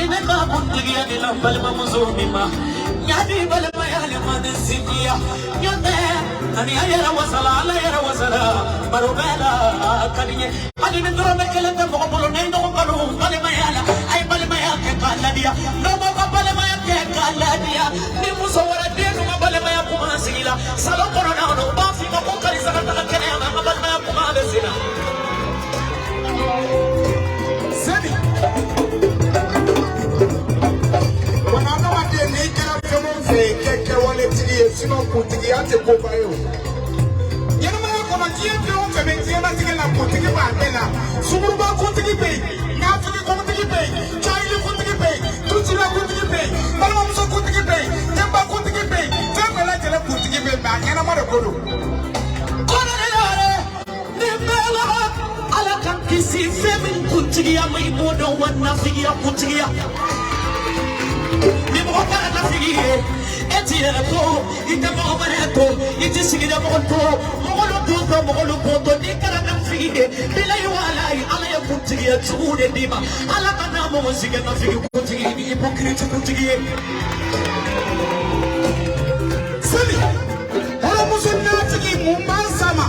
Aline ka kuntigi ya nilang balma muzumi ma. Nyadi balma ya lima desikia. Nyote ani ayara wasala barubela kaniye. Aline duro mekele te mo bolo nendo ko kalu balma ya la ay balma ya ke kaladia. No mo ka balma ya ke kaladia. Ni musawara denu ma balma ya kuma sila. Salo corona no ba fi ko kali sakata kene ya ma balma ya kuma desina. Sadi. Keke wale tigi sino kutigi ate kobayo. Yana mara kona jiye pe on feme jiye na tigi na kutigi ba bela. Sumuru ba kutigi pe, na tigi kutigi pe, chaili kutigi pe, tuchila kutigi pe, balma muso kutigi pe, temba kutigi pe, temba la jele kutigi pe ba yana mara kodo. Kona yare, nimela ala kan kisi feme kutigi ya mai bodo wana figi ya kutigi ya. Nimokana na figi Etieko, itamobareto, itisigida moto, mogolo poto, nikarana fide, bila yuala, ala ya kutigi ya chude dima, ala kana mo sige na figi kutigi, hipokrite kutigi. Sami, ora musunna tigi mumbasama,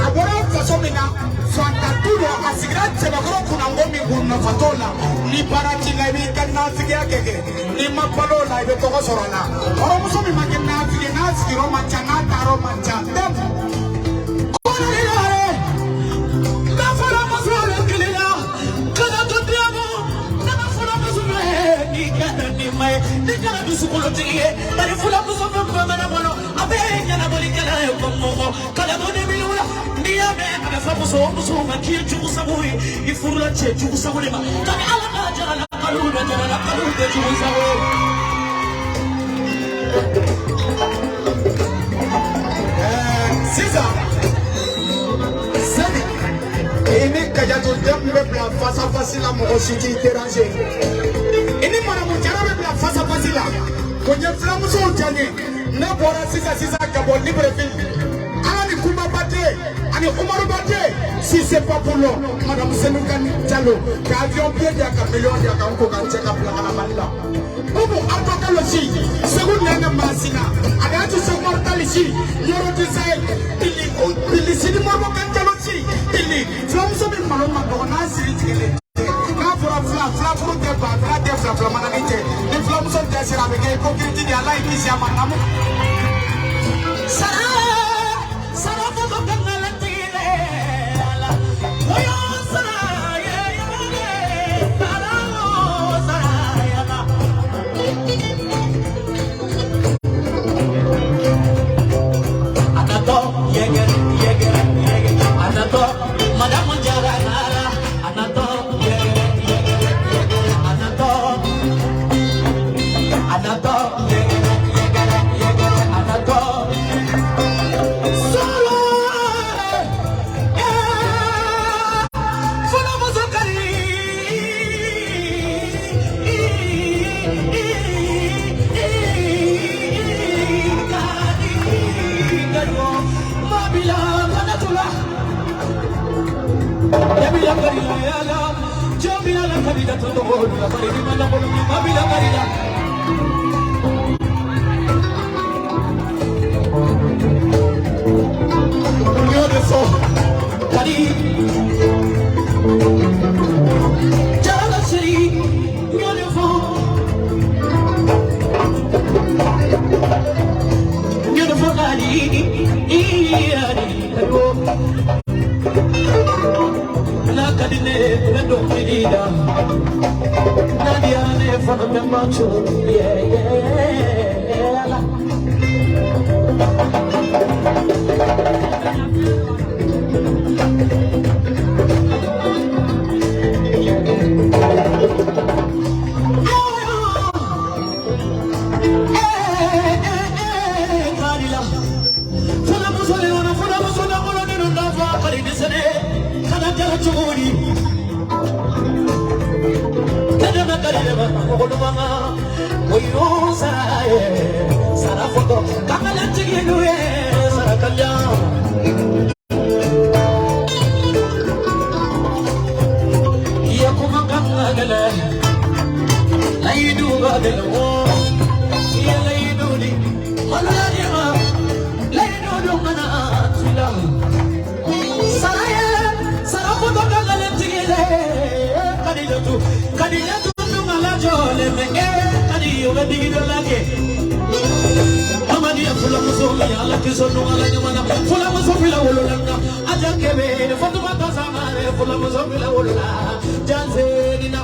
abora fasomina, swanta tudo asigrate bagoro kuna ngomi kuna fatola, ni parati na ibika na figi yake. Ni mapalola ibe toko sorona. Oro musomi magena fige na sigiro manchana taro manchana. Kona yare. Na fara masore kilia. Kana tudiamo. Na fara masore ni kana ni mai. Ni kana bisukulo tiye. Bari fula musome mbana mono. Abe nyana boli kana yokomo. Kana boni milula. Ni abe kana famuso musoma kiye jukusaburi. Ifurula che jukusaburi ma. Kani ala ajala. Sisa Sani ini kajato dembe bla face à face la mo ositi déranger ini mana mo jara bla face à face la konye flamu so jani na bora sisa kabo Libreville ani kuma bate ani Umaru bate si c'est pas pour l'eau madame Senukani Diallo avion pied ya million ya kanko kan check up la malila bobo atoka lo si seconde nanga masina ada tu se mortali si yoro design ili sidi mo kan jalo si ili from so be malo ma na siri tigele ka fla pro te ba te fla mana nite ni from so te sira be ke ko kriti dia like isi ama namu sara bobo kan la tile ala oyo sara قادلو يا ليدوني ولا يما ليدوني أنا أتلا سرايا سرافو دكان تيجي كديلتو كديلتو نملا جولة مكة كديو بدي دلake amani fula musomi ala kisono ala nyamana fula musomi la wolona aja kebe fatuma tazamare fula musomi la wolona janzerina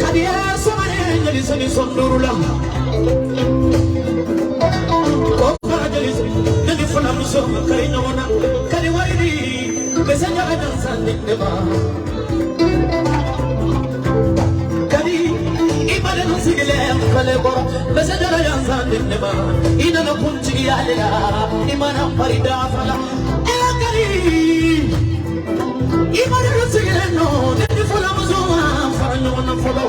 kadiya somane njali soni sondurula ko jali soni fula musomi kari nyamana kadi waidi besanya adan sande deba Messenger yansan dinema ina na kunchi yalila imana farida fala ekari imana rusigile no ni fula muzuma farano na folo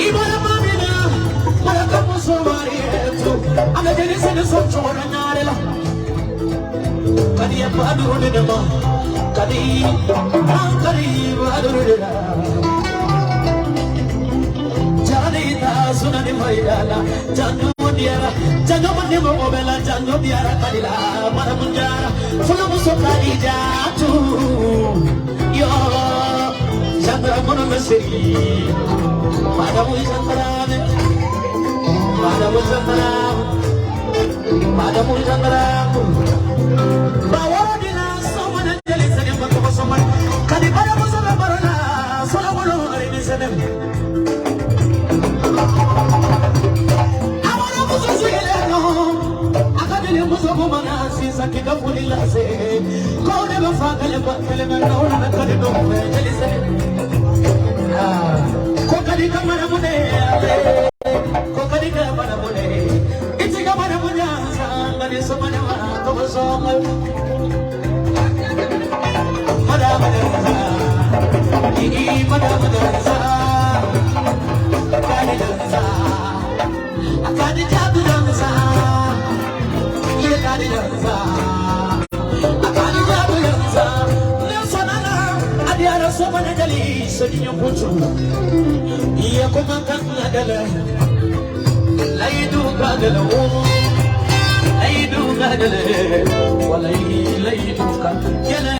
imana mamina mara kamuso marietu ame jeni sene so chora nyarela kadi ya paduru dinema kadi paduru dinema sunani maidala janu diara janu mani mobela janu diara kadila mara munjara fula musokari jatu yo chandra mono mesiri pada mu chandra bawa dina somana jeli sene makko somana kadi pada musala barana sola mono ari ni sene Kita puli lase, kau ne bafakale bakale mengaula nakade dombe jelise. Kau kadi kamera mune, kau kadi kamera mune. Iti kamera mune, sangani somane ma kau songal. Madam dansa, ini madam dansa, kadi dansa, kadi jadu dansa, ye kadi dansa. Somana jali sodinyo kuchu iya kumakan adala laidu kadala laidu kadala walai laidu kadala